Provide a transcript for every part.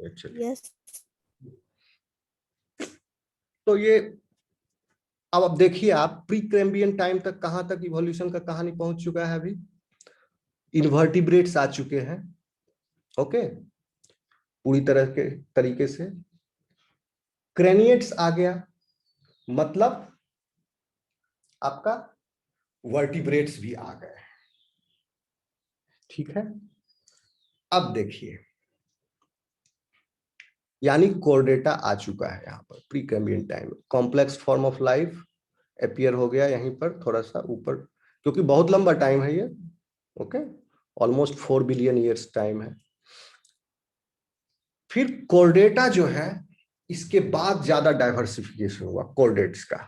चलिए, यस। तो ये अब देखिए आप प्री कैम्ब्रियन टाइम तक कहां तक इवोल्यूशन का कहानी पहुंच चुका है। अभी इन्वर्टिब्रेट्स आ चुके हैं, ओके, पूरी तरह के तरीके से। क्रेनिएट्स आ गया, मतलब आपका वर्टिब्रेट्स भी आ गए, ठीक है। अब देखिए, यानी कोर्डेटा आ चुका है यहाँ पर प्री कैम्ब्रियन टाइम में। Complex form of life appear हो गया यहीं पर थोड़ा सा ऊपर, क्योंकि बहुत लंबा टाइम है ये, okay, almost 4 billion years time है। फिर कोर्डेटा जो है, इसके बाद ज्यादा डाइवर्सिफिकेशन हुआ कोर्डेट्स का,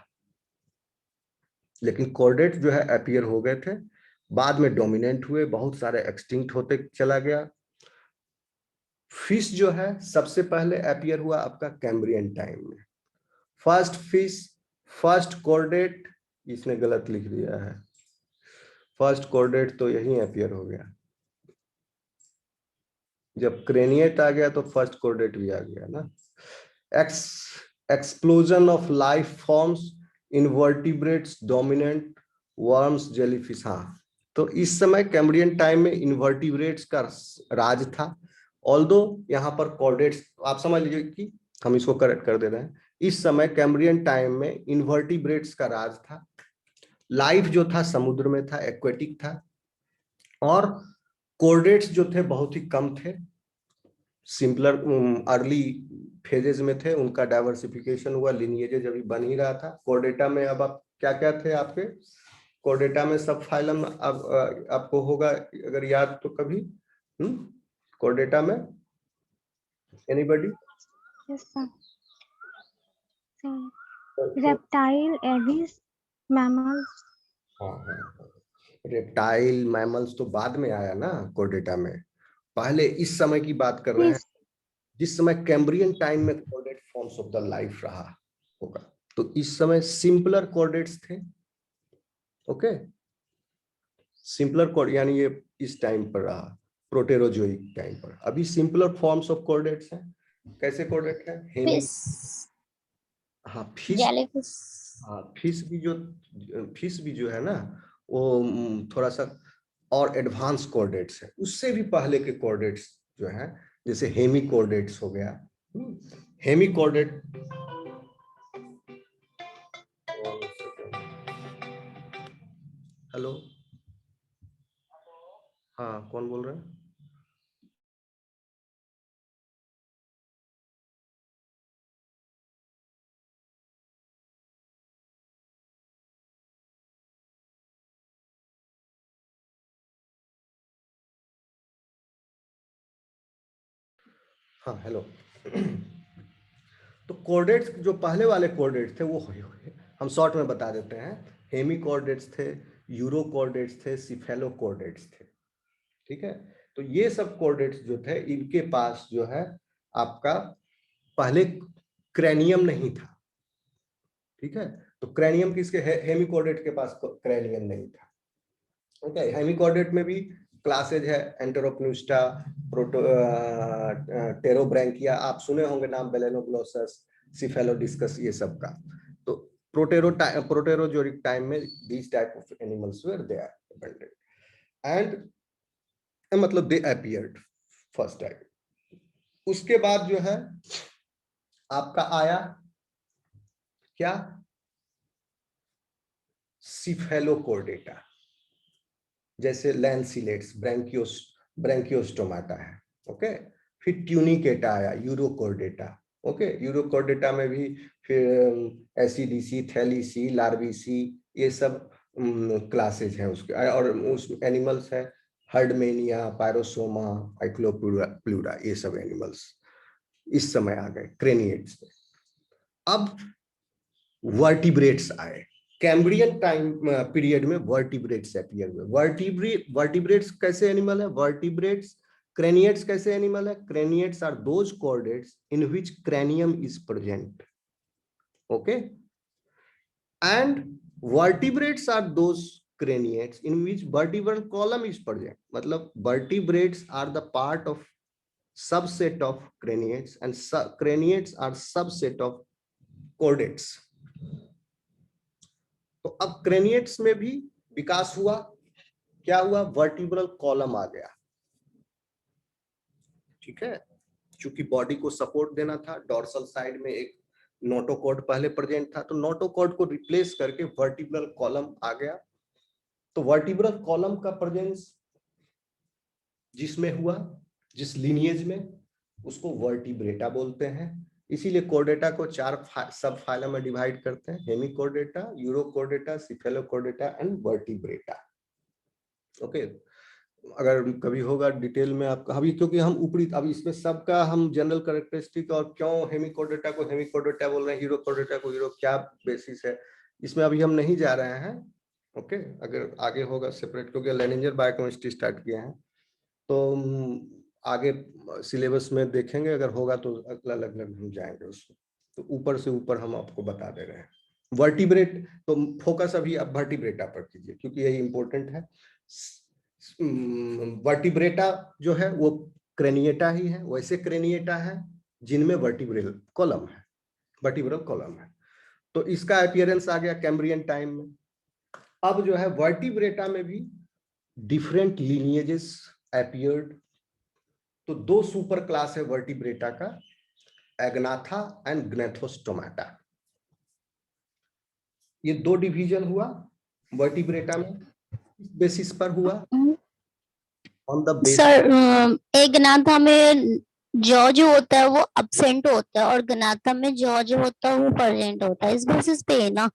लेकिन कोर्डेट जो है अपीयर हो गए थे, बाद में डोमिनेंट हुए, बहुत सारे एक्सटिंक्ट होते चला गया। फिश जो है सबसे पहले अपीयर हुआ आपका कैम्ब्रियन टाइम में। फर्स्ट फिश, फर्स्ट कोर्डेट, इसने गलत लिख दिया है, फर्स्ट कोर्डेट तो यही अपीयर हो गया। जब क्रेनिएट आ गया तो फर्स्ट कोर्डेट भी आ गया ना। Explosion of life forms, invertebrates dominant, worms, jellyfish. हाँ, तो इस समय कैम्ब्रियन टाइम में इनवर्टिब्रेट्स का राज था। ऑल्दो यहाँ पर कॉर्डेट्स, आप समझ लीजिए कि हम इसको करेक्ट कर दे रहे हैं। इस समय कैम्ब्रियन टाइम में इनवर्टिब्रेट्स का राज था। लाइफ जो था समुद्र में था, एक्वेटिक था, और कोर्डेट्स जो थे बहुत ही कम थे, सिंपलर अर्ली फेजेस में थे, उनका डाइवर्सिफिकेशन हुआ, लिनिएजेज अभी बन ही रहा था। कोर्डेटा में अब आप क्या क्या थे आपके कोर्डेटा में? सब फाइलम अब आपको होगा अगर याद तो कभी, कोर्डेटा में anybody? Yes sir. Reptile, Aves, mammals. Reptile mammals तो बाद में आया ना कोर्डेटा में, पहले इस समय की बात कर रहे हैं, जिस समय कैम्ब्रियन टाइम में chordate forms of the life रहा होगा। तो इस समय सिंपलर कोर्डेट्स थे, ओके, सिंपलर कोड, यानी ये इस टाइम पर रहा, प्रोटेरोजोइक टाइम पर। अभी सिंपलर फॉर्म्स ऑफ कोर्डेट्स हैं। कैसे कोर्डेट है? फिश, हाँ फिश, जेलीफिश। हाँ फिश भी जो है ना, वो थोड़ा सा और एडवांस कोर्डेट्स है, उससे भी पहले के कोर्डेट्स जो है, जैसे हेमी कोर्डेट्स हो गया। हेमी कोर्डेट, हेलो, हाँ कौन बोल रहे हैं? हाँ हेलो। तो कोर्डेट्स जो पहले वाले कोर्डेट्स थे वो हम शॉर्ट में बता देते हैं। हेमी कोर्डेट्स थे, यूरो कोर्डेट्स थे, सिफेलो कोर्डेट्स थे, ठीक है। तो ये सब कोर्डेट्स जो थे, इनके पास जो है आपका पहले क्रेनियम नहीं था, ठीक है। तो क्रेनियम किसके? हेमी कोर्डेट के पास क्रेनियम नहीं था, ओके। हेमी कोर्डेट में भी क्लासेज है, एंटेरोपन्यूस्टा, प्रोटो टेरोब्रैंकिया, आप सुने होंगे नाम, बेलेनोग्लोसस, सिफेलोडिस्कस, ये सब का। तो प्रोटेरोजोइक टाइम में these type of animals were there abundant and मतलब they appeared first time। उसके बाद जो है आपका आया क्या? सिफेलोकोर्डेटा, जैसे लैंसिलेट्स, ब्रैंकियोस्टोमाटा है, ओके। फिर ट्यूनिकेटा आया, यूरोकोर्डेटा, ओके। यूरोकोर्डेटा में भी फिर एसिडिसी, थैलीसी, लार्विसी, ये सब क्लासेज हैं उसके, और उस एनिमल्स है हर्डमेनिया, पायरोसोमा, आइक्लोप्लूरा, ये सब एनिमल्स इस समय आ गए क्रेनिएट्स में। अब वर्टिब्रेट्स आए कैम्ब्रियन टाइम पीरियड में, वर्टिब्रेट्स अपीयर हुए। वर्टिब्रेट्स कैसे एनिमल है? वर्टिब्रेट्स, क्रेनिएट्स कैसे एनिमल है? Craniates are those chordates in which cranium is present, okay, and vertebrates are those craniates in which vertebral column is present। मतलब vertebrates are the part of subset of craniates and craniates are subset of chordates. तो अब craniates में भी विकास हुआ, क्या हुआ, vertebral column आ गया, ठीक है, चूंकि बॉडी को सपोर्ट देना था, डॉर्सल साइड में एक नोटोकॉर्ड पहले प्रेजेंट था, तो नोटोकॉर्ड को रिप्लेस करके वर्टिब्रल कॉलम आ गया। तो वर्टिब्रल कॉलम का प्रेजेंस जिसमें हुआ, जिस लिनिएज में, उसको वर्टिब्रेटा बोलते हैं। इसीलिए कोर्डेटा को 4 सब फाइलम में डिवाइड करते हैं, हेमिकोर्डेटा, यूरोकोर्डेटा, सिफेलोकोर्डेटा एंड वर्टिब्रेटा। ओके, अगर कभी होगा डिटेल में आपका, अभी क्योंकि हम ऊपरी, अभी इसमें सबका हम जनरल कैरेक्टरिस्टिक और क्यों हेमिकोर्डेटा को हेमिकोर्डेटा बोल रहे हैं, हीरोकोर्डेटा को हीरो, क्या बेसिस है, इसमें अभी हम नहीं जा रहे हैं। ओके, अगर आगे होगा सेपरेट, क्योंकि लेनिंजर बायोकेमिस्ट्री स्टार्ट किए हैं, तो आगे सिलेबस में देखेंगे, अगर होगा तो अलग अलग हम जाएंगे उसमें। तो ऊपर से ऊपर हम आपको बता दे रहे हैं। वर्टिब्रेट, तो फोकस अभी आप वर्टिब्रेटा पर कीजिए, क्योंकि यही इंपॉर्टेंट है। वर्टिब्रेटा जो है वो क्रेनिएटा ही है, वैसे क्रेनिएटा है जिनमें वर्टिब्रल कॉलम है, वर्टिब्रल कॉलम है। तो इसका अपीयरेंस आ गया कैम्ब्रियन टाइम में। अब जो है वर्टिब्रेटा में भी डिफरेंट लिनिएजेस अपीयर्ड। तो 2 सुपर क्लास है वर्टिब्रेटा का, एग्नाथा एंड ग्नेथोस्टोमाटा। ये 2 डिवीजन हुआ वर्टिब्रेटा में, इस बेसिस पर हुआ, ऑन द बेसिस। सर, एग्नाथा में जॉ जो होता है वो अब्सेंट होता है और गनाथा में जॉ जो होता है वो प्रेजेंट होता है, इस बेसिस पे है ना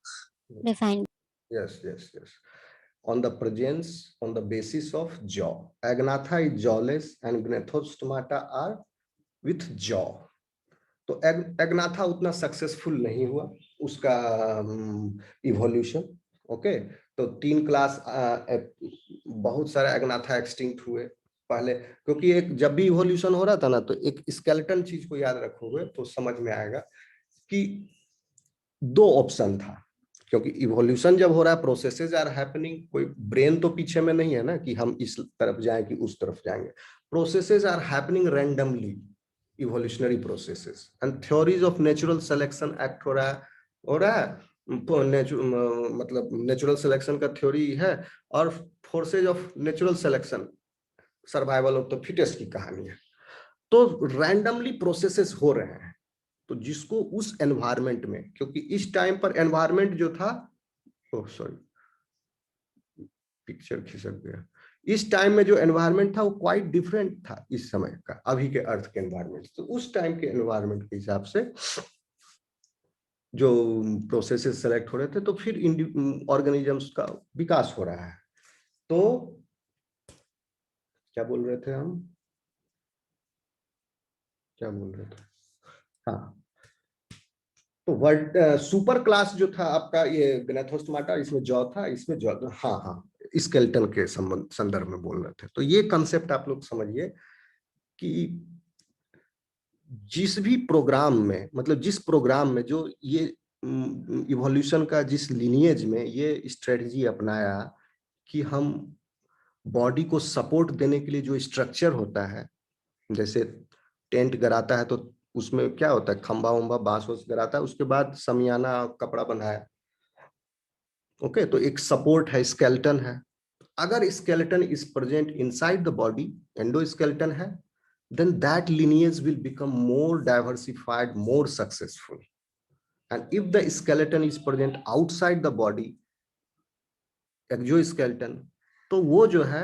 define. Yes yes yes, on the presence, on the basis of jaw. Agnatha is jawless and Gnathostomata are with jaw. तो एग्नाथा उतना सक्सेसफुल नहीं हुआ उसका इवोल्यूशन। ओके, तो 3 क्लास, बहुत सारे एग्नाथा एक्सटिंक्ट हुए पहले, क्योंकि एक जब भी इवोल्यूशन हो रहा था ना, तो एक स्केलेटन चीज को याद रखोगे तो समझ में आएगा कि 2 ऑप्शन था, क्योंकि इवोल्यूशन जब हो रहा है, प्रोसेसेस आर हैपनिंग, कोई ब्रेन तो पीछे में नहीं है ना कि हम इस तरफ जाएं कि उस तरफ जाएंगे, processes are happening randomly, evolutionary processes, and theories of natural selection act हो रहा है, मतलब नेचुरल सिलेक्शन का थ्योरी है, और forces of natural selection, survival of the fittest की कहानी है। तो रैंडमली प्रोसेसेस हो रहे हैं, तो जिसको उस एनवायरमेंट में, क्योंकि इस टाइम पर एनवायरमेंट जो था, ओह सॉरी पिक्चर खिसक गया, इस टाइम में जो एनवायरमेंट था वो क्वाइट डिफरेंट था इस समय का, अभी के अर्थ के एनवायरमेंट। तो उस टाइम के एनवायरमेंट के हिसाब से जो प्रोसेसेस सेलेक्ट हो रहे थे, तो फिर ऑर्गेनिजम्स का विकास हो रहा है। तो क्या बोल रहे थे हम, क्या बोल रहे थे, हाँ, तो वर्ड सुपर क्लास जो था आपका ये ग्नेथोस्टोमाटा, इसमें जॉ था, इसमें जॉ, हाँ हाँ, स्केलेटन के संदर्भ में बोल रहे थे। तो ये कंसेप्ट आप लोग समझिए कि जिस भी प्रोग्राम में, मतलब जिस प्रोग्राम में जो ये इवोल्यूशन का जिस लिनिएज में ये स्ट्रेटजी अपनाया कि हम बॉडी को सपोर्ट देने के लिए जो स्ट्रक्चर होता है, जैसे टेंट गराता है तो उसमें क्या होता है, खंबा उम्बा बांस वांस गराता है, उसके बाद समियाना कपड़ा बंधाया। ओके, तो एक सपोर्ट है, स्केलेटन है। अगर skeleton is present inside the body, endoskeleton है, then that lineage will become more diversified, more successful. And if the skeleton is present outside the body, exoskeleton, तो वो जो है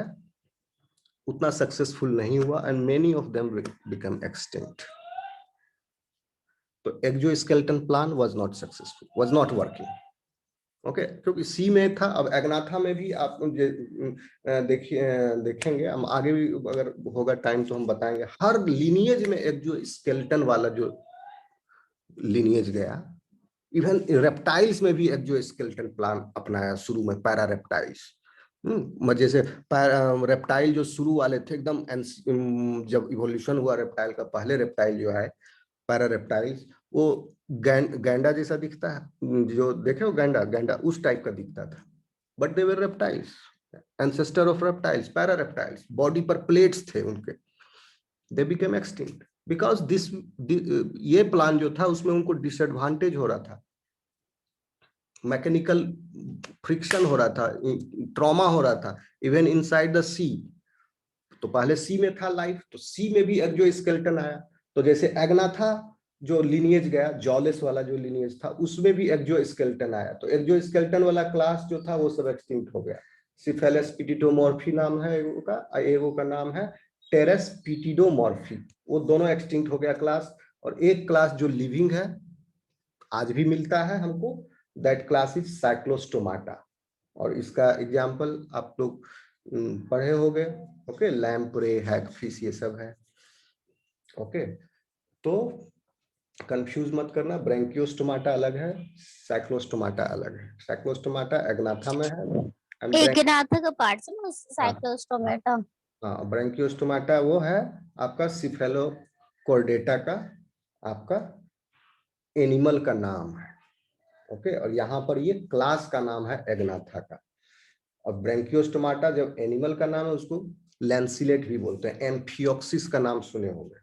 उतना सक्सेसफुल नहीं हुआ, and many of them will become extinct. तो exoskeleton plan was not successful, was not working. Okay, क्योंकि सी में था। अब एग्नाथा में भी आप देखेंगे हम आगे भी, अगर होगा टाइम तो हम बताएंगे। हर लिनिएज में एक जो स्केलेटन वाला जो लिनिएज गया, इवन रेप्टाइल्स में भी एक जो स्केलेटन प्लान अपनाया शुरू में, पैरा रेप्टाइल्स। मजे से रेप्टाइल जो शुरू वाले थे एकदम, जब इवोल्यूशन हुआ रेप्टाइल का, पहले रेप्टाइल जो है पैरा रेप्टाइल्स, वो गैंडा जैसा दिखता है, जो देखे हो गैंडा उस टाइप का दिखता था, but they were reptiles, ancestor of reptiles, para reptiles. Body पर प्लेट्स थे उनके, they became extinct because this ये प्लान जो था उसमें उनको डिसएडवांटेज हो रहा था, मैकेनिकल फ्रिक्शन हो रहा था, ट्रॉमा हो रहा था इवन इनसाइड द सी। तो पहले सी में था लाइफ, तो सी में भी एक्सोस्केलेटन आया। तो जैसे एग्नाथा जो लिनिएज गया, जॉलेस वाला जो लिनिएज था, उसमें भी एक्सोस्केलेटन आया। तो एक्सोस्केलेटन वाला क्लास जो था वो सब एक्सटिंक्ट हो गया। सिफेलस पिटिडोमॉर्फी नाम है एगो का नाम है टेरेस पिटिडोमॉर्फी। वो दोनों एक्सटिंक्ट हो गया क्लास। और एक क्लास जो लिविंग है, आज भी मिलता है हमको, दैट क्लास इज साइक्लोस्टोमाटा। और इसका एग्जाम्पल आप लोग पढ़े होंगे, ओके, लैम्प्रे, हैगफिश, ये सब है। ओके, तो कंफ्यूज मत करना, ब्रैंकियोस्टोमाटा अलग है, साइक्लोस्टोमाटा अलग है। साइक्लोस्टोमाटा एग्नाथा में है and एग्नाथा का पार्ट है साइक्लोस्टोमेटा। हाँ, ब्रैंकियोस्टोमाटा वो है आपका सिफेलोकॉर्डेटा का आपका एनिमल का नाम है। ओके, और यहाँ पर ये क्लास का नाम है एग्नाथा का। और ब्रैंकियोस्टोमाटा जब एनिमल का नाम है उसको लैंसिलेट भी बोलते हैं। एम्फियोक्सिस का नाम सुने होंगे,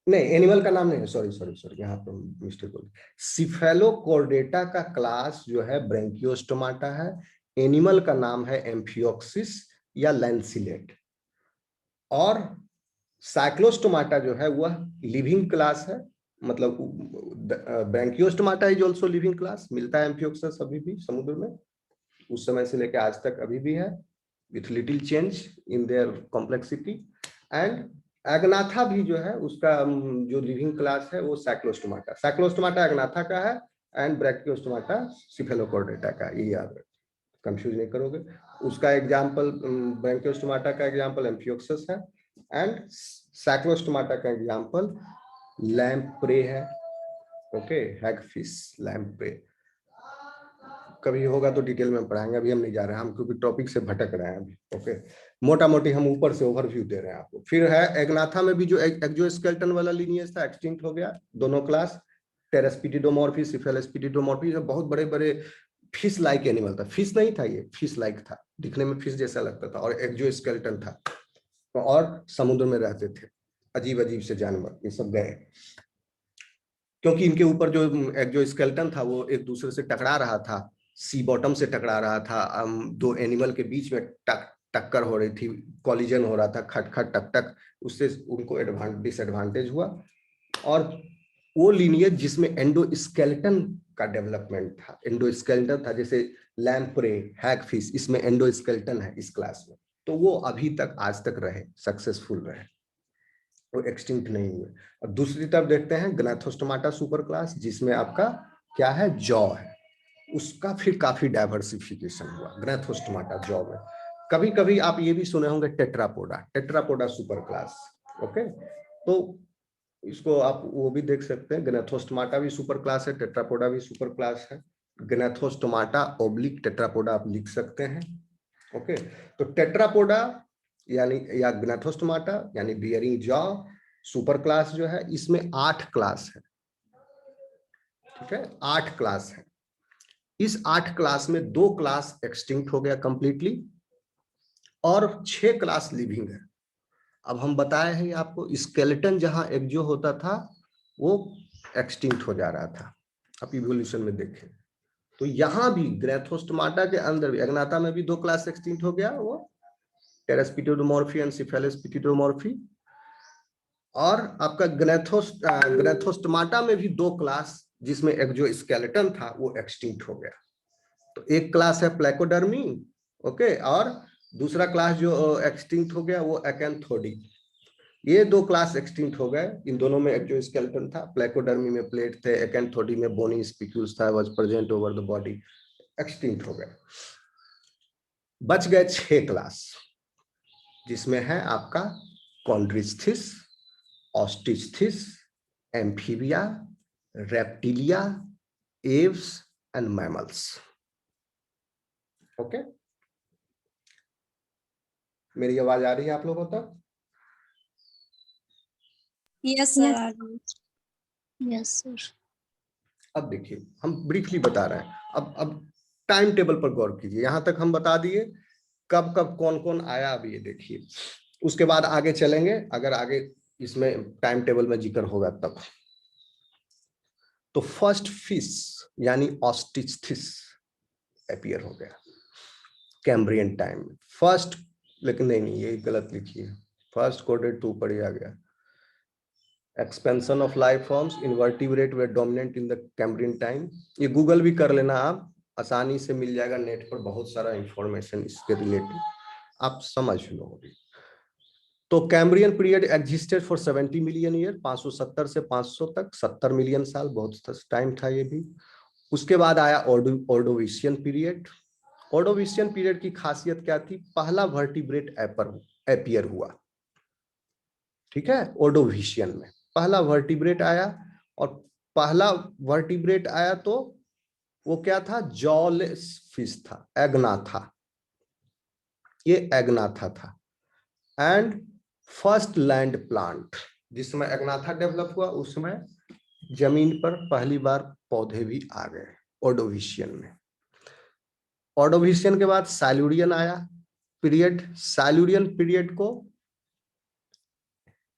नहीं एनिमल का नाम नहीं है, सॉरी यहाँ पर मिस्टेक हो गई। सिफेलोकॉर्डेटा का क्लास जो है ब्रैंकियोस्टोमाटा है, एनिमल का नाम है एम्फियोक्सिस या लैंसिलेट। और साइक्लोस्टोमाटा जो है वह लिविंग क्लास है, मतलब ब्रैंकियोस्टोमाटा इज आल्सो लिविंग क्लास, मिलता है एम्फियोक्सिस अभी भी समुद्र में, उस समय से लेकर आज तक अभी भी है, with little change in their complexity. And agnatha भी जो है उसका जो लिविंग क्लास है वो साइक्लोस्टोमाटा। साइक्लोस्टोमाटा एग्नाथा का है एंड ब्रैंकियोस्टोमाटा सिफेलोकॉर्डेटा का, ये याद रखो, कंफ्यूज नहीं करोगे। उसका एग्जांपल, ब्रैंकियोस्टोमाटा का एग्जांपल एम्फियोक्सिस है एंड साइक्लोस्टोमाटा का एग्जांपल लैम्प्रे है। ओके, हैगफिश, लैम्प्रे, कभी होगा तो डिटेल में पढ़ाएंगे, अभी हम नहीं जा रहे हैं हम, क्योंकि टॉपिक से भटक रहे हैं अभी। ओके, मोटा मोटी हम ऊपर से ओवरव्यू दे रहे हैं आपको। फिर है एग्नाथा में भी जो एक्सोस्केलेटन वाला लिनिएज था एक्सटिंक्ट हो गया, दोनों क्लास, टेरेस्पिटिडोमॉर्फी, सिफेलेस्पिटिडोमॉर्फी, बहुत बड़े बड़े फिश लाइक एनिमल था। फिश नहीं था, ये फिश लाइक था, दिखने में फिश जैसा लगता था, और एक्सोस्केलेटन था, और समुद्र में रहते थे अजीब अजीब से जानवर, ये सब गए क्योंकि इनके ऊपर जो एक्सोस्केलेटन था वो एक दूसरे से टकरा रहा था, सी बॉटम से टकरा रहा था, दो एनिमल के बीच में टक्कर हो रही थी, कॉलिजन हो रहा था, खट खट टक टक, उससे उनको डिसएडवांटेज हुआ। और वो लिनिएज जिसमें एंडोस्केलेटन का डेवलपमेंट था, एंडोस्केलेटन था, जैसे लैम्प्रे, हैगफिश, इसमें एंडोस्केलेटन है इस क्लास में, तो वो अभी तक आज तक रहे, सक्सेसफुल रहे, वो एक्सटिंक्ट नहीं हुए। और दूसरी तरफ देखते हैं ग्नैथोस्टोमाटा सुपर क्लास, जिसमें आपका क्या है, जॉ है, उसका फिर काफी डाइवर्सिफिकेशन हुआ ग्नैथोस्टोमाटा जॉ में। कभी कभी आप ये भी सुने होंगे Tetrapoda, Tetrapoda super class. Okay, तो इसको आप वो भी देख सकते हैं, ग्नैथोस्टोमाटा भी सुपर क्लास है, टेट्रापोडा भी सुपर क्लास है, ग्नैथोस्टोमाटा ओब्लिक टेट्रापोडा आप लिख सकते हैं। ओके, तो टेट्रापोडा यानी या ग्नैथोस्टोमाटा यानी बियरिंग जॉ सुपर क्लास जो है, इसमें 8 क्लास है। ठीक है, 8 क्लास है। इस 8 क्लास में 2 क्लास एक्सटिंक्ट हो गया कंप्लीटली और 6 क्लास लिविंग है। अब हम बताए हैं आपको, स्केलेटन जहां एक्सो होता था वो एक्सटिंक्ट हो जा रहा था, आप इवोल्यूशन में देखें तो यहां भी ग्नैथोस्टोमाटा के अंदर भी, एग्नाथा में भी 2 क्लास एक्सटिंक्ट हो गया, वो टेरेस्पिटिडोमॉर्फी एंड सिफेलेस्पिटिडोमॉर्फी। और आपका ग्नैथोस्टोमाटा में भी 2 क्लास जिसमें एक्सोस्केलेटन था वो एक्सटिंक्ट हो गया। तो एक क्लास है प्लेकोडर्मी, ओके, और दूसरा क्लास जो एक्सटिंक्ट हो गया वो एकैंथोडी। ये 2 क्लास एक्सटिंक्ट हो गए, इन दोनों में एक्सोस्केलेटन था, प्लेकोडर्मी में प्लेट थे, एकैंथोडी में बोनी स्पिक्यूल्स था, was present over the body, extinct हो गए। बच गए 6 क्लास, जिसमें है आपका chondrichthyes, osteichthyes, amphibia, reptilia, aves and mammals. Okay, मेरी आवाज आ रही है आप लोगों तक? Yes sir. Yes sir. अब देखिए हम ब्रीफली बता रहे हैं, अब टाइम टेबल पर गौर कीजिए। यहां तक हम बता दिए कब कब कौन कौन आया, अब ये देखिए उसके बाद आगे चलेंगे, अगर आगे इसमें टाइम टेबल में जिक्र होगा तब। तो फर्स्ट फिश यानी ऑस्टिचथिस अपीयर हो गया कैम्ब्रियन टाइम में फर्स्ट, लेकिन नहीं ये गलत लिखी है, फर्स्ट कोडेड तो ऊपर ही आ गया। Expansion of life forms invertebrate way dominant in the Cambrian time. ये गूगल भी कर लेना, आप आसानी से मिल जाएगा नेट पर, बहुत सारा इंफॉर्मेशन इसके रिलेटेड आप समझ लोगे। तो Cambrian period existed for 70 million year, 570 से 500 तक, 70 मिलियन साल, बहुत टाइम था ये भी। उसके बाद आया ऑर्डोविशियन पीरियड। ऑर्डोविशियन पीरियड की खासियत क्या थी? पहला वर्टिब्रेट अपीयर हुआ, ठीक है, ऑर्डोविशियन में पहला वर्टिब्रेट आया। और पहला वर्टिब्रेट आया तो वो क्या था? जॉलेस फिश था, एग्नाथा, ये एग्नाथा था। एंड फर्स्ट लैंड प्लांट, जिस समय एग्नाथा डेवलप हुआ उस समय जमीन पर पहली बार पौधे भी आ गए ऑर्डोविशियन में। ऑर्डोविशियन के बाद साइलुरियन आया पीरियड। साइलुरियन पीरियड को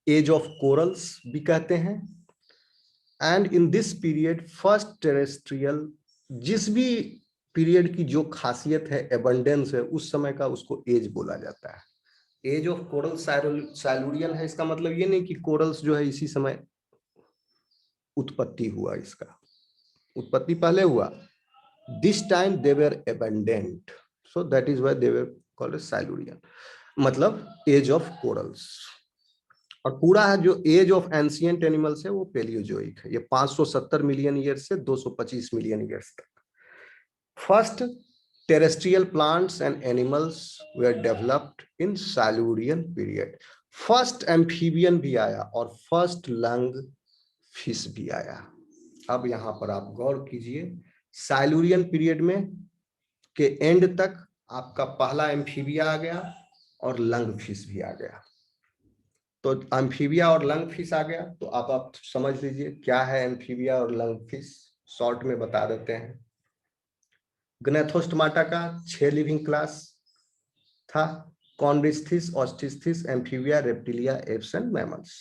एज ऑफ कोरल्स भी कहते हैं। And in this period first terrestrial, जिस भी पीरियड की जो खासियत है एबंडेंस है उस समय का, उसको एज बोला जाता है। एज ऑफ कोरल साइलुरियन है, इसका मतलब ये नहीं कि कोरल्स जो है इसी समय उत्पत्ति हुआ, इसका उत्पत्ति पहले हुआ। This time they were abundant, so that is why they were called Silurian, मतलब एज ऑफ कोरल्स। और पूरा है जो एज ऑफ एंशिएंट एनिमल्स है वो पेलियोजोइक है, ये 570 मिलियन ईयर से 225 मिलियन ईयर्स तक। First terrestrial plants and animals were developed in Silurian period. First amphibian भी आया और फर्स्ट लंग फिश भी आया। अब यहां पर आप गौर कीजिए, साइलुरियन पीरियड में के एंड तक आपका पहला एम्फीबिया आ गया और लंग फिश भी आ गया। तो एम्फीबिया और लंग फिश आ गया, तो आप समझ लीजिए क्या है एम्फीबिया और लंग फिश, शॉर्ट में बता देते हैं। ग्नेथोस्टोमाटा का 6 लिविंग क्लास था, chondrichthyes, osteichthyes, amphibia, reptilia, apes and mammals.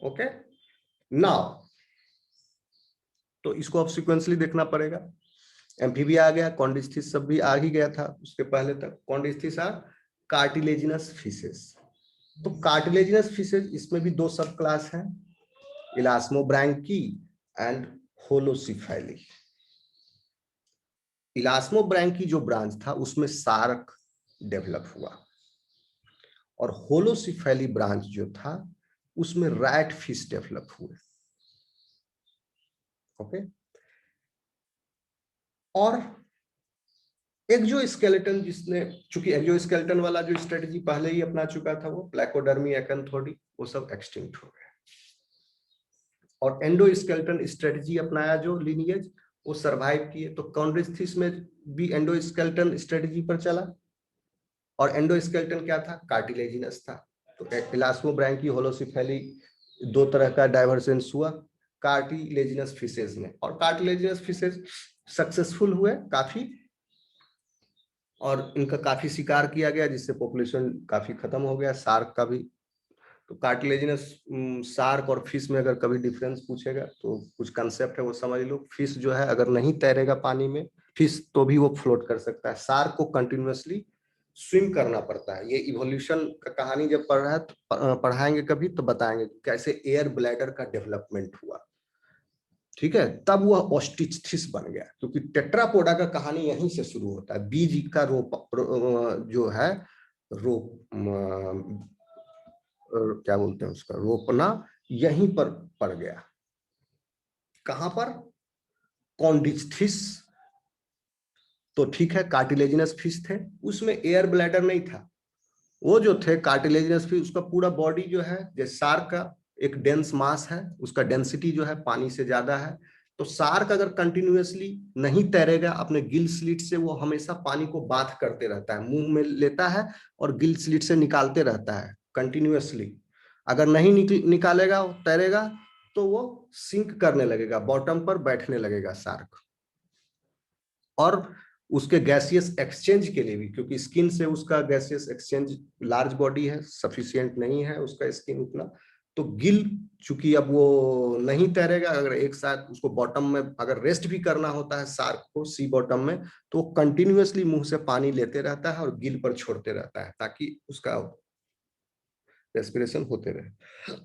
Okay, now तो इसको अब सीक्वेंसली देखना पड़ेगा। एम्फीबिया आ गया, कॉन्ड्रिस्थिस सब भी आ ही गया था उसके पहले तक। कॉन्ड्रिस्थिस आर कार्टिलेजिनस फिशेस। तो कार्टिलेजिनस फिशेस, इसमें भी 2 सब क्लास हैं, इलास्मोब्रैंकी एंड होलोसिफेली। इलास्मोब्रैंकी जो ब्रांच था उसमें शार्क डेवलप हुआ, और होलोसिफेली ब्रांच जो था उसमें रैट फिश डेवलप हुए। ओके, और एक्सोस्केलेटन, जिसने, चूंकि एक्सोस्केलेटन वाला जो स्ट्रेटजी पहले ही अपना चुका था, वो प्लेकोडर्मी, एकंथोडी, वो सब एक्सटिंक्ट हो गए। और एंडोस्केलेटन स्ट्रेटजी अपनाया जो लिनिएज, वो सरवाइव किए। तो कॉन्ड्रिस्थिस में भी एंडोस्केलेटन स्ट्रेटजी पर चला, और एंडोस्केलेटन क्या था? कार्टिलेजिनस था। तो इलास्मोब्रैंकी, होलोसिफेली, 2 तरह का डाइवर्जेंस हुआ कार्टिलेजिनस फिशेज में, और कार्टिलेजिनस फिशेज सक्सेसफुल हुए काफी, और इनका काफी शिकार किया गया, जिससे पॉपुलेशन काफी खत्म हो गया। शार्क का भी, तो कार्टिलेजिनस शार्क और फिश में अगर कभी डिफरेंस पूछेगा तो कुछ कंसेप्ट है वो समझ लो। फिश जो है अगर नहीं तैरेगा पानी में, फिश तो भी वो फ्लोट कर सकता है। शार्क को कंटिन्यूअसली स्विम करना पड़ता है। ये इवोल्यूशन का कहानी जब पढ़ रहा है तो पढ़ाएंगे कभी तो बताएंगे कैसे एयर ब्लैडर का डेवलपमेंट हुआ, ठीक है, तब वह ऑस्टिचथिस बन गया। क्योंकि टेट्रापोडा का कहानी यहीं से शुरू होता है। बीज का जो है क्या बोलते हैं उसका, रोपना यहीं पर पड़ गया। कहां पर? कॉन्डिस्थिस। तो ठीक है, कार्टिलेजिनस फिश थे, उसमें एयर ब्लैडर नहीं था। वो जो थे कार्टिलेजिनस फिश, उसका पूरा बॉडी जो है, जैसे शार्क का एक डेंस मास है, उसका डेंसिटी जो है पानी से ज्यादा है। तो शार्क अगर कंटिन्यूअसली नहीं तैरेगा अपने गिल स्लिट से, वो हमेशा पानी को बाथ करते रहता है, मुंह में लेता है और गिल स्लिट से निकालते रहता है कंटिन्यूअसली। अगर नहीं निकालेगा, तैरेगा, तो वो सिंक करने लगेगा, बॉटम पर बैठने लगेगा शार्क। और उसके गैसियस एक्सचेंज के लिए भी, क्योंकि स्किन से उसका गैसियस एक्सचेंज, लार्ज बॉडी है, सफिशिएंट नहीं है उसका स्किन उतना, तो गिल चूंकि अब वो नहीं तैरेगा, अगर एक साथ उसको बॉटम में अगर रेस्ट भी करना होता है शार्क को सी बॉटम में, तो कंटिन्यूअसली मुंह से पानी लेते रहता है और गिल पर छोड़ते रहता है ताकि उसका रेस्पिरेशन होते रहे।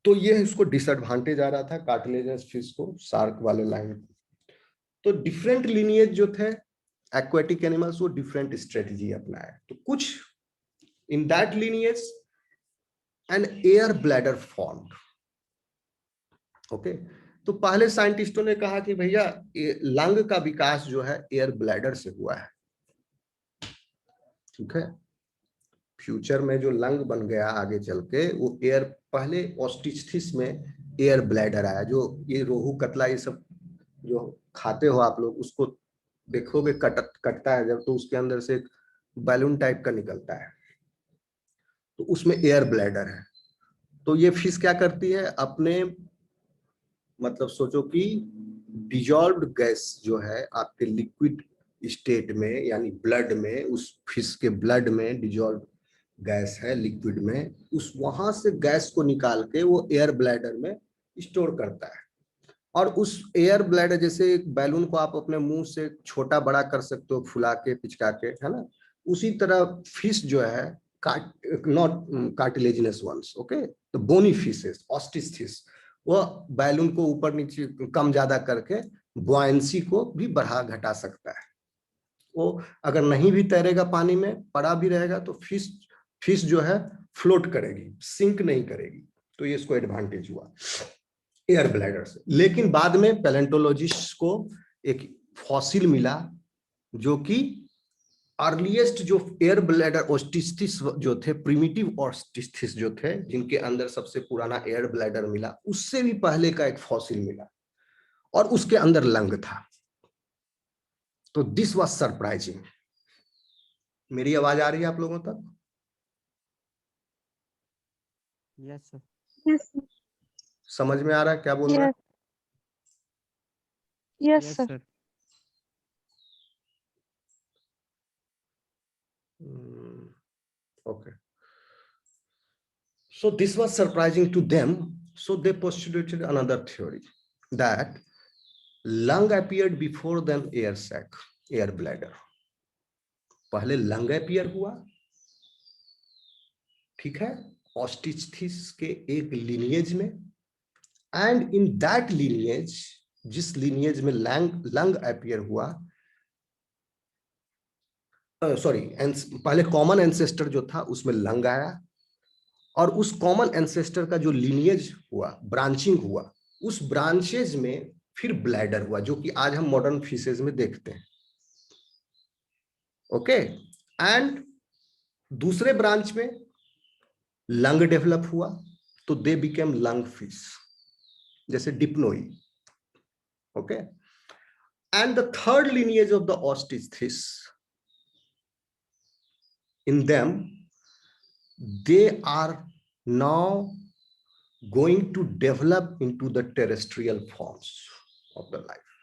तो ये इसको डिसएडवांटेज आ रहा था कार्टिलेजिनस फिश को, शार्क वाले लाइन को। तो डिफरेंट लिनिएज जो थे एक्वेटिक एनिमल्स, वो डिफरेंट स्ट्रेटजी अपनाए। तो कुछ in that lineage an air bladder formed. Okay, तो पहले साइंटिस्टों ने कहा कि भैया लंग का विकास जो है एयर ब्लैडर से हुआ है। ठीक है, फ्यूचर में जो लंग बन गया आगे चल के, वो एयर, पहले ऑस्टिचथिस में एयर ब्लैडर आया। जो ये रोहू कतला ये सब जो खाते हो आप लोग, उसको देखोगे कटता है जब, तो उसके अंदर से एक बैलून टाइप का निकलता है, तो उसमें एयर ब्लैडर है। तो ये फिश क्या करती है, अपने मतलब सोचो कि डिजॉल्व्ड गैस जो है आपके लिक्विड स्टेट में, यानी ब्लड में, उस फिश के ब्लड में डिजॉल्व गैस है लिक्विड में, उस वहां से गैस को निकाल के वो एयर ब्लैडर में स्टोर करता है। और उस एयर ब्लैडर, जैसे एक बैलून को आप अपने मुंह से छोटा बड़ा कर सकते हो फुला के पिचका के, है ना, उसी तरह फिश जो है, नॉट कार्टिलेजिनस वंस, ओके, तो बोनी फिशेस, ऑस्टिस, वो बैलून को ऊपर नीचे कम ज्यादा करके बुआयंसी को भी बढ़ा घटा सकता है। वो अगर नहीं भी तैरेगा पानी में, पड़ा भी रहेगा, तो फिश जो है फ्लोट करेगी, सिंक नहीं करेगी। तो ये इसको एडवांटेज हुआ एयर ब्लैडर से। लेकिन बाद में पैलेंटोलॉजिस्ट को एक फॉसिल मिला जो कि अर्लीस्ट जो एयर ब्लैडर ऑस्टिस्टिस जो थे, प्रिमिटिव ऑस्टिस्टिस जो थे, जिनके अंदर सबसे पुराना एयर ब्लैडर मिला, उससे भी पहले का एक फॉसिल मिला और उसके अंदर लंग था। तो दिस वाज सरप्राइजिंग। मेरी आवाज आ रही है आप लोगों तक? Yes sir. Yes, sir. समझ में आ रहा है क्या बोल रहा है? Yes, yes sir. Sir. Okay. So this was surprising to them. So they postulated another theory that lung appeared before than air sac, air bladder. पहले लंग अपीयर हुआ, ठीक है, ऑस्टिचथिस के एक लिनिएज में, एंड इन दैट लिनिएज, जिस lineage में lung appear हुआ, सॉरी, पहले कॉमन एंसेस्टर जो था उसमें लंग आया, और उस कॉमन एंसेस्टर का जो लिनिएज हुआ, ब्रांचिंग हुआ, उस ब्रांचेज में फिर ब्लैडर हुआ, जो कि आज हम मॉडर्न फिशेज में देखते हैं। ओके, एंड दूसरे ब्रांच में लंग डेवलप हुआ, तो दे बिकेम लंग फिश, जैसे Dipnoi. Okay, and the third lineage of the osteichthyes, in them they are now going to develop into the terrestrial forms of the life.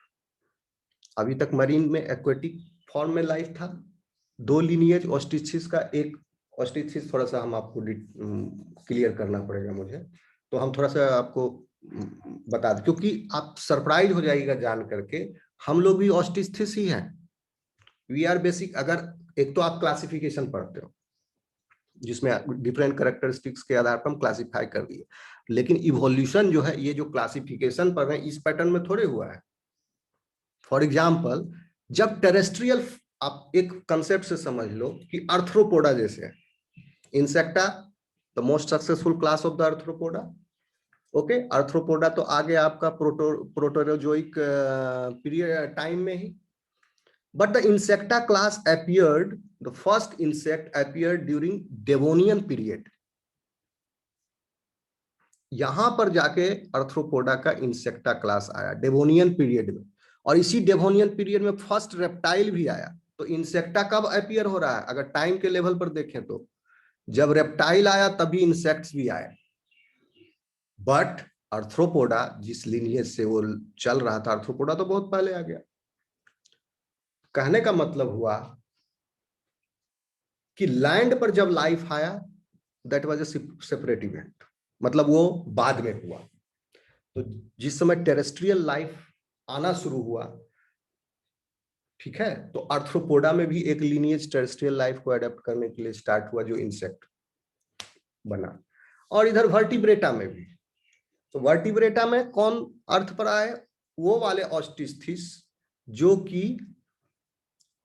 अभी तक marine में aquatic form में life था, दो lineage ऑस्टिचथिस का, एक ऑस्टिचथिस थोड़ा सा हम आपको क्लियर करना पड़ेगा मुझे, तो हम थोड़ा सा आपको बता दें, क्योंकि आप सरप्राइज हो जाएगा जान करके, हम लोग भी ऑस्टिचथिस ही हैं। वी आर बेसिक, अगर एक तो आप क्लासिफिकेशन पढ़ते हो जिसमें डिफरेंट कैरेक्टरिस्टिक्स के आधार पर हम क्लासिफाई कर दिए, लेकिन इवोल्यूशन जो है, ये जो क्लासिफिकेशन पढ़ रहे हैं, इस पैटर्न में थोड़े हुआ है। फॉर एग्जाम्पल, जब टेरेस्ट्रियल, आप एक कंसेप्ट से समझ लो कि आर्थ्रोपोडा जैसे, insecta the most successful class of the arthropoda. Okay, arthropoda तो आगे आपका प्रोटोजोइक पीरियड टाइम में ही, but the insecta class appeared, the first insect appeared during Devonian period. यहां पर जाके आर्थ्रोपोडा का इंसेक्टा क्लास आया डेवोनियन पीरियड में, और इसी डेवोनियन पीरियड में फर्स्ट रेप्टाइल भी आया। तो इंसेक्टा कब अपीयर हो रहा है, अगर टाइम के लेवल पर देखें तो जब रेप्टाइल आया तभी इंसेक्ट्स भी आए। बट आर्थ्रोपोडा जिस लिनिएज से वो चल रहा था, आर्थ्रोपोडा तो बहुत पहले आ गया। कहने का मतलब हुआ कि लैंड पर जब लाइफ आया that was a separate event, मतलब वो बाद में हुआ। तो जिस समय टेरेस्ट्रियल लाइफ आना शुरू हुआ, ठीक है, तो आर्थ्रोपोडा में भी एक लिनिएज टेरेस्ट्रियल लाइफ को अडेप्ट करने के लिए स्टार्ट हुआ जो इंसेक्ट बना, और इधर वर्टिब्रेटा में भी। तो वर्टिब्रेटा में कौन अर्थ पर आए? वो वाले ऑस्टिस्थीस जो कि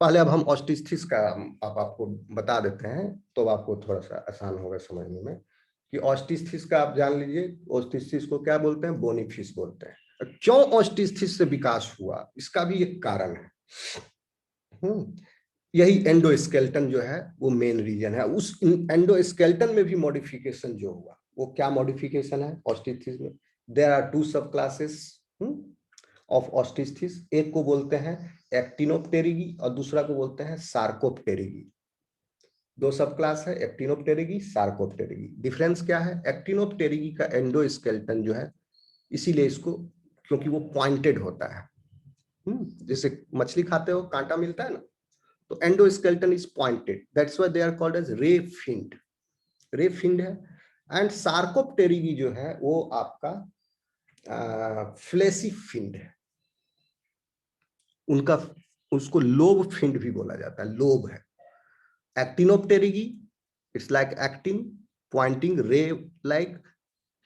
पहले, अब हम ऑस्टिस्थीस का अब आपको बता देते हैं तो आपको थोड़ा सा आसान होगा समझने में कि ऑस्टिस्थीस का आप जान लीजिए। ऑस्टिस्थीस को क्या बोलते हैं? बोनीफिस बोलते हैं। क्यों ऑस्टिस्थीस से विकास हुआ, इसका भी एक कारण है। यही एंडोस्केलेटन जो है वो मेन रीजन है। उस एंडोस्केलेटन में भी मॉडिफिकेशन जो हुआ, वो क्या मॉडिफिकेशन है ऑस्टिस्थीस में? देयर आर टू सब क्लासेस ऑफ ऑस्टिस्थीस। एक को बोलते हैं एक्टिनोप्टेरिगी और दूसरा को बोलते हैं सार्कोप्टेरिगी। दो सब क्लास है, एक्टिनोप्टेरिगी, सार्कोप्टेरिगी। डिफरेंस क्या है? एक्टिनोप्टेरिगी का एंडोस्केलेटन जो है, इसीलिए इसको, क्योंकि वो पॉइंटेड होता है, जैसे मछली खाते हो कांटा मिलता है ना, तो endoskeleton is pointed, that's why they are called as ray finned. Ray finned है। एंड सार्कोप्टेरिगी जो है वो आपका फ्लेसी फिन्ड है। उनका, उसको लोब फिन्ड भी बोला जाता है, लोब है। एक्टिनोप्टेरिगी इट्स लाइक एक्टिन, पॉइंटिंग रे लाइक।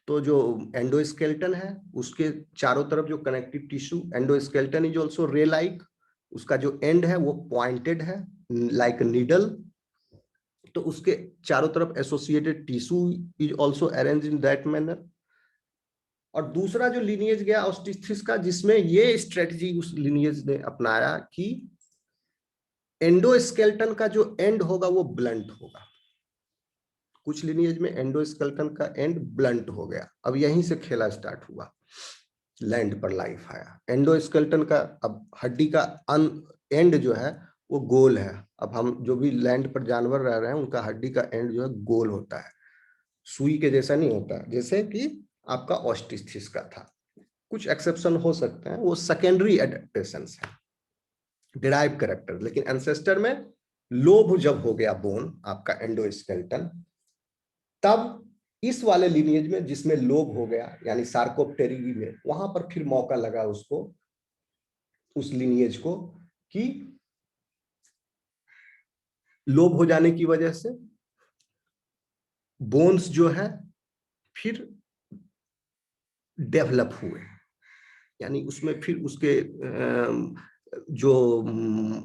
तो जो एंडोस्केलेटन है उसके चारों तरफ जो connective tissue, endoskeleton is also रे लाइक, उसका जो एंड है वो पॉइंटेड है लाइक नीडल, तो उसके चारों तरफ associated tissue is also arrange in that manner. और दूसरा जो लिनिएज गया ऑस्टिस्थीस का, जिसमें ये स्ट्रेटजी उस लिनिएज ने अपनाया कि एंडोस्केलेटन का जो एंड होगा वो ब्लंट होगा। कुछ लिनिएज में एंडोस्केलेटन का एंड ब्लंट हो गया। अब यहीं से खेला स्टार्ट हुआ, लैंड पर लाइफ आया। एंडोस्केलेटन का अब हड्डी का एंड जो है वो गोल है। अब हम जो भी लैंड पर जानवर रह रहे हैं उनका हड्डी का एंड जो है गोल होता है, सुई के जैसा नहीं होता जैसे कि आपका ऑस्टिस्थीस का था। कुछ एक्सेप्शन हो सकते हैं, वो सेकेंडरी एडेप्टेशंस है, डिराइव कैरेक्टर। लेकिन एंसेस्टर में लोब जब हो गया बोन आपका एंडोस्केलेटन, तब इस वाले लिनिएज में जिसमें लोब हो गया यानी सार्कोप्टेरिगी में, वहां पर फिर मौका लगा उसको, उस लिनिएज को, कि लोब हो जाने की वजह से बोन्स जो है फिर डेवलप हुए, यानी उसमें फिर उसके जो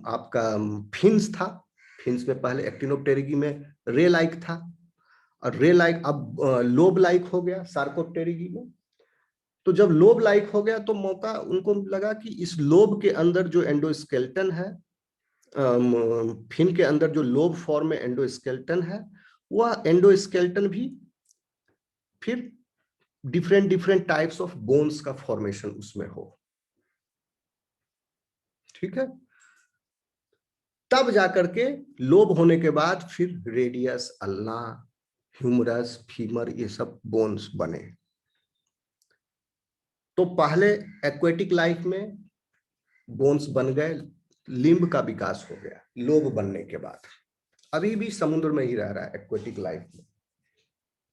आपका फिन्स था, फिन्स में पहले एक्टिनोप्टेरिगी में रे लाइक था, और रे लाइक अब लोब लाइक हो गया सार्कोप्टेरिगी में। तो जब लोब लाइक हो गया तो मौका उनको लगा कि इस लोब के अंदर जो एंडोस्केलेटन है, फिन के अंदर जो लोब फॉर्म में एंडोस्केलेटन है, वह एंडोस्केलेटन भी फिर different different types of bones का फॉर्मेशन उसमें हो। ठीक है, तब जाकर के लोब होने के बाद फिर रेडियस, अल्ना, ह्यूमरस, फीमर, ये सब बोन्स बने। तो पहले एक्वेटिक लाइफ में बोन्स बन गए, लिम्ब का विकास हो गया लोब बनने के बाद। अभी भी समुद्र में ही रह रहा है एक्वेटिक लाइफ में।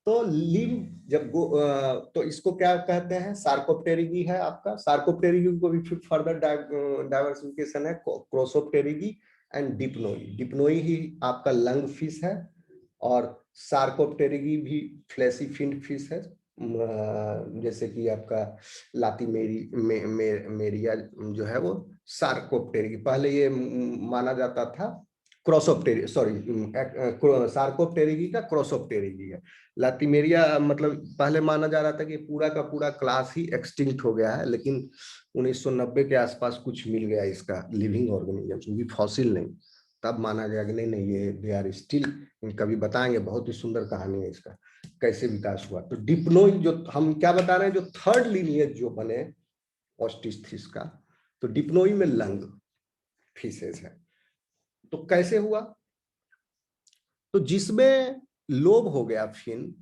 तो लिम्ब जब तो इसको क्या कहते हैं? सार्कोप्टेरिगी है आपका। सार्कोप्टेरिगी को भी फिर फर्दर डाइवर्सिफिकेशन है, क्रोसोप्टेरिगी एंड डिप्नोई। डिप्नोई ही आपका लंग फिश है, और सार्कोप्टेरिगी भी फ्लैसी फिन्ड फिश है, जैसे कि आपका मेरिया जो है वो सार्कोप्टेरिगी। पहले ये माना जाता था क्रॉसोप्टेरिगी, सॉरी सार्कोप्टेरिगी का क्रॉसोप्टेरिगी है। लातिमेरिया मतलब पहले माना जा रहा था कि पूरा का पूरा क्लास ही एक्सटिंक्ट हो गया है, लेकिन 1990 के आसपास कुछ मिल गया इसका लिविंग ऑर्गेनिजम्स, वो भी फॉसिल नहीं। तब माना गया कि नहीं नहीं ये दे आर स्टिल, कभी बताएंगे, बहुत ही सुंदर कहानी है इसका कैसे विकास हुआ। तो डिप्नोई जो हम क्या बता रहे हैं, जो थर्ड लिनिएज जो बने ऑस्टिस्थीस का, तो डिप्नोई में लंग फिशेस है। तो कैसे हुआ? तो जिसमें लोब हो गया fin,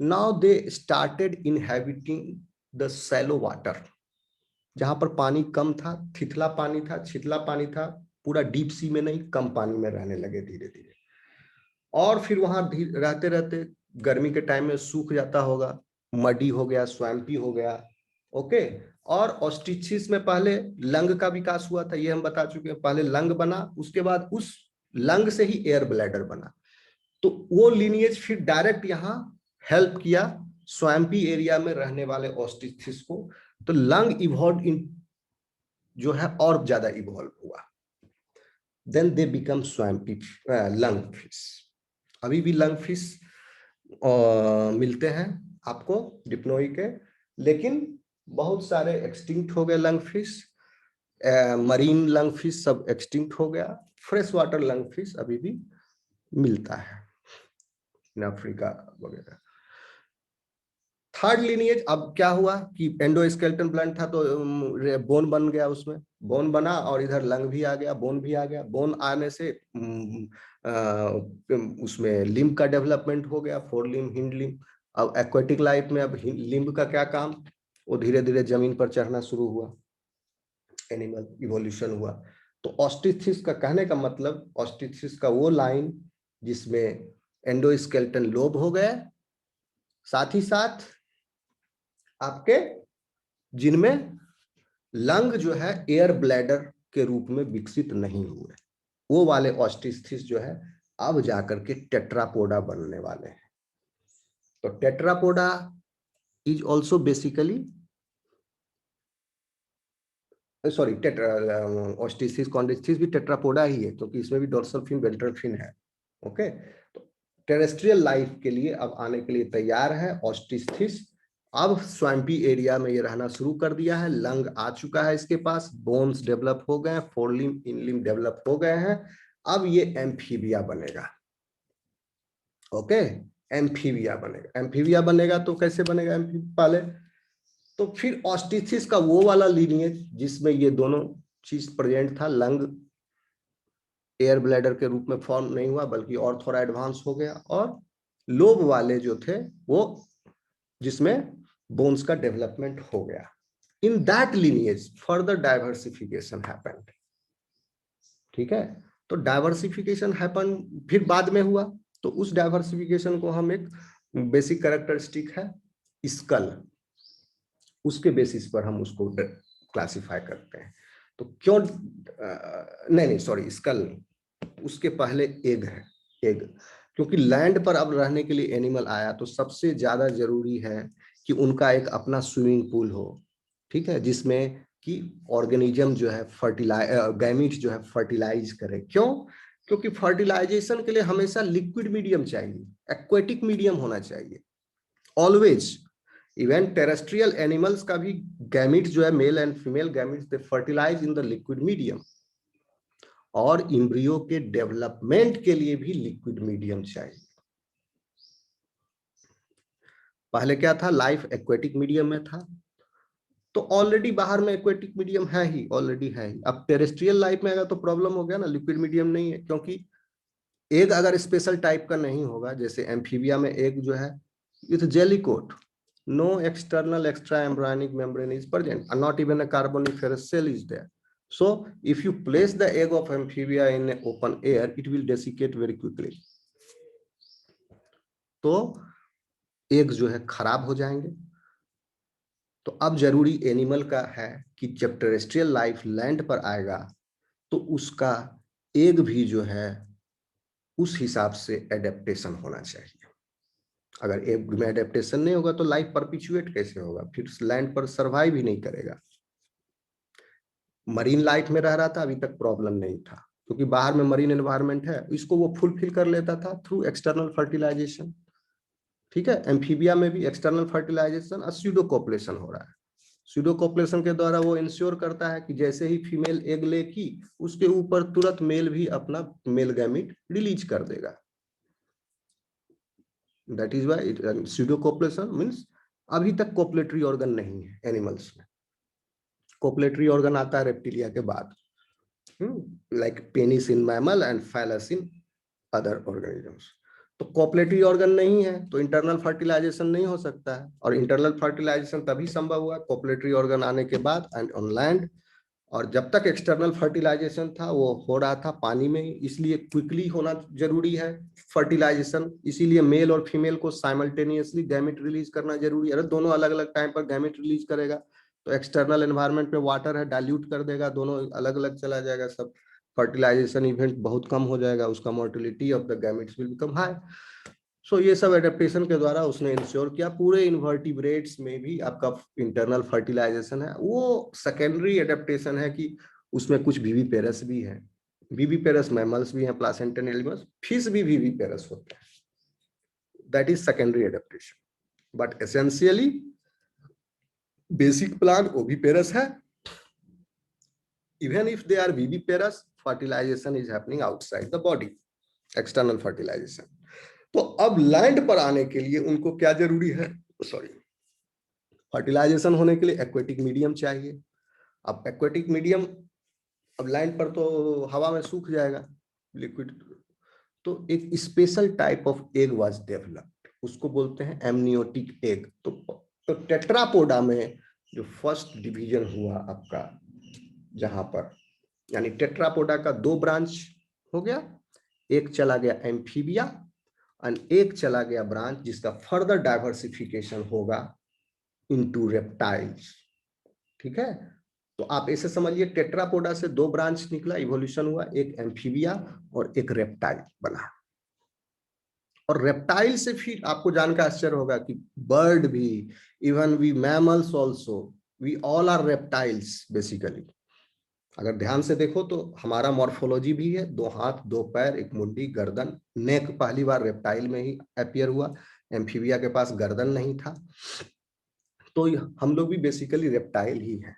now they started inhabiting the shallow water, जहां पर पानी कम था, थितला पानी था, छितला पानी था, पूरा डीप सी में नहीं, कम पानी में रहने लगे धीरे धीरे। और फिर वहां रहते रहते गर्मी के टाइम में सूख जाता होगा, मडी हो गया, स्वैम्पी हो गया। ओके। और ऑस्ट्रिचिस में पहले लंग का विकास हुआ था, ये हम बता चुके हैं। पहले लंग बना, उसके बाद उस लंग से ही एयर ब्लैडर बना। तो वो लिनिएज फिर डायरेक्ट यहाँ हेल्प किया स्वैम्पी एरिया में रहने वाले ऑस्ट्रिचिस को। तो लंग इवॉल्व इन जो है और ज्यादा इवॉल्व हुआ। Then they become swampy lung fish. अभी भी लंग फिश मिलते हैं आपको डिप्लोई के, लेकिन बहुत सारे एक्सटिंक्ट हो गए lung fish. Marine lung fish सब एक्सटिंक्ट हो गया। फ्रेश वाटर लंग फिश अभी भी मिलता है इन अफ्रीका वगैरह। थर्ड लिनिएज अब क्या हुआ कि एंडोस्केलेटन प्लांट था तो बोन बन गया, उसमें बोन बना और इधर लंग भी आ गया, बोन भी आ गया। बोन आने से उसमें लिम्ब का डेवलपमेंट हो गया, फोर लिम्ब, हिंड लिम्ब। अब एक्वेटिक लाइफ में अब लिम्ब का क्या काम, वो धीरे धीरे जमीन पर चढ़ना शुरू हुआ, एनिमल इवोल्यूशन हुआ। तो ऑस्ट्रिचिस का कहने का मतलब, ऑस्ट्रिचिस का वो लाइन जिसमें एंडोस्केलेटन लोब हो गए, साथ ही साथ आपके जिनमें लंग जो है एयर ब्लैडर के रूप में विकसित नहीं हुए, वो वाले ऑस्ट्रिचिस जो है अब जाकर के टेट्रापोडा बनने वाले हैं। तो tetrapoda is also basically sorry osteichthyes chondrichthyes भी टेट्रापोडा ही है, क्योंकि इसमें भी डोर्सल फिन वेंट्रल फिन है। ओके। तो टेरेस्ट्रियल लाइफ के लिए अब आने के लिए तैयार है ऑस्ट्रिचिस। अब स्वैम्पी एरिया में ये रहना शुरू कर दिया है, लंग आ चुका है इसके पास, बोन्स डेवलप हो गए, फोरलिम इनलिम डेवलप हो गए हैं। अब ये एम्फीबिया बनेगा। ओके, एम्फीबिया बनेगा। एम्फीबिया बनेगा तो कैसे बनेगा एम्फीबिया पहले, तो फिर ऑस्ट्रिचिस का वो वाला लीनिएज जिसमें ये दोनों चीज प्रेजेंट था, लंग एयर ब्लैडर के रूप में फॉर्म नहीं हुआ बल्कि और थोड़ा एडवांस हो गया, और लोब वाले जो थे वो जिसमें बोन्स का डेवलपमेंट हो गया। In that lineage further diversification happened. ठीक है, तो डाइवर्सिफिकेशन हैपन फिर बाद में हुआ। तो उस डाइवर्सिफिकेशन को हम एक बेसिक कैरेक्टरिस्टिक है स्कल, उसके बेसिस पर हम उसको क्लासिफाई करते हैं। तो क्यों नहीं सॉरी स्कल, उसके पहले एग है। एग, क्योंकि लैंड पर अब रहने के लिए एनिमल आया तो सबसे ज्यादा जरूरी है कि उनका एक अपना स्विमिंग पूल हो। ठीक है, जिसमें कि ऑर्गेनिज्म जो है गैमीट जो है फर्टिलाइज करे। क्यों? क्योंकि फर्टिलाइजेशन के लिए हमेशा लिक्विड मीडियम चाहिए, एक्वेटिक मीडियम होना चाहिए ऑलवेज। इवन टेरेस्ट्रियल एनिमल्स का भी गैमीट जो है, male and female gametes, they fertilize in the liquid medium. और इम्ब्रियो के डेवलपमेंट के लिए भी लिक्विड मीडियम चाहिए। पहले क्या था, लाइफ एक्वेटिक मीडियम में था, तो ऑलरेडी बाहर में एक्वेटिक मीडियम है ही, ऑलरेडी है ही। अब टेरेस्ट्रियल लाइफ में अगर तो प्रॉब्लम हो गया ना, लिक्विड मीडियम नहीं है, क्योंकि एग अगर स्पेशल टाइप का नहीं होगा, जैसे एम्फीबिया में एग जो है with jelly coat, no external extraembryonic membrane is present and not even a carboniferous cell is there. So if you place the egg of amphibia in open air, it will desiccate very quickly. तो egg जो है खराब हो जाएंगे। तो अब जरूरी animal का है कि जब टेरेस्ट्रियल लाइफ लैंड पर आएगा तो उसका एग भी जो है उस हिसाब से एडेप्टेशन होना चाहिए। अगर एग में एडेप्टेशन नहीं होगा तो लाइफ परपिचुएट कैसे होगा, फिर लैंड पर सर्वाइव ही नहीं करेगा। मरीन लाइफ में रह रहा था, अभी तक प्रॉब्लम नहीं था, क्योंकि बाहर में मरीन एनवायरनमेंट है, इसको वो फुलफिल कर लेता था थ्रू एक्सटर्नल फर्टिलाइजेशन। ठीक है, एम्फीबिया में भी एक्सटर्नल फर्टिलाइजेशन और स्यूडोकोपुलेशन हो रहा है। स्यूडोकोपुलेशन के द्वारा वो इंश्योर करता है कि जैसे ही फीमेल एग लेगी उसके ऊपर तुरंत मेल भी अपना मेल गैमीट रिलीज कर देगा। That is why pseudocopulation means अभी तक कोपुलेटरी ऑर्गन नहीं है एनिमल्स में। कोपुलेटरी ऑर्गन आता है रेप्टिलिया के बाद, like penis in mammal and phallus in other organisms. तो कोपुलेटरी ऑर्गन नहीं है तो इंटरनल फर्टिलाइजेशन नहीं हो सकता है, और इंटरनल फर्टिलाइजेशन तभी संभव हुआ कोपुलेटरी ऑर्गन आने के बाद एंड ऑन लैंड। और जब तक एक्सटर्नल फर्टिलाइजेशन था वो हो रहा था पानी में, इसलिए क्विकली होना जरूरी है फर्टिलाइजेशन, इसीलिए मेल और फीमेल को साइमल्टेनियसली गैमेट रिलीज करना जरूरी है। अरे दोनों अलग अलग टाइम पर गैमेट रिलीज करेगा तो एक्सटर्नल एनवायरनमेंट में वाटर है, डाइल्यूट कर देगा, दोनों अलग अलग चला जाएगा, सब फर्टिलाइजेशन इवेंट बहुत कम हो जाएगा, उसका mortality of the gametes will become high. So ये सब एडेप्टेशन के द्वारा उसने इंश्योर किया। पूरे इन्वर्टिब्रेट्स में भी आपका इंटरनल फर्टिलाइजेशन है। वो सेकेंडरी एडेप्टेशन है कि उसमें कुछ विविपेरस भी है, विविपेरस मैमल्स भी हैं, प्लासेंटल एनिमल्स, फिश भी विविपेरस होते हैं, that is secondary adaptation. But essentially basic plant oviparous है। Even if they are viviparous, fertilization is happening outside the body, external fertilization. तो अब लैंड पर आने के लिए उनको क्या जरूरी है, सॉरी, फर्टिलाइजेशन होने के लिए एक्वेटिक मीडियम चाहिए। अब एक्वेटिक मीडियम, अब लैंड पर तो हवा में सूख जाएगा लिक्विड, तो एक special type of egg was developed, उसको बोलते हैं एमनियोटिक एग। तो टेट्रापोडा में जो फर्स्ट डिवीजन हुआ आपका जहां पर, यानी टेट्रापोडा का 2 ब्रांच हो गया, एक चला गया एम्फीबिया और एक चला गया ब्रांच जिसका फर्दर डाइवर्सिफिकेशन होगा इनटू रेप्टाइल्स। ठीक है, तो आप ऐसे समझिए टेट्रापोडा से 2 ब्रांच निकला, इवोल्यूशन हुआ, एक एम्फीबिया और एक रेप्टाइल बना। और रेप्टाइल से फिर आपको जानकर आश्चर्य होगा कि बर्ड भी, even we mammals also, we all are reptiles basically. अगर ध्यान से देखो तो हमारा मॉर्फोलॉजी भी है, 2 हाथ 2 पैर, एक मुंडी, गर्दन, नेक पहली बार रेप्टाइल में ही अपीयर हुआ, एम्फीबिया के पास गर्दन नहीं था। तो हम लोग भी बेसिकली रेप्टाइल ही हैं।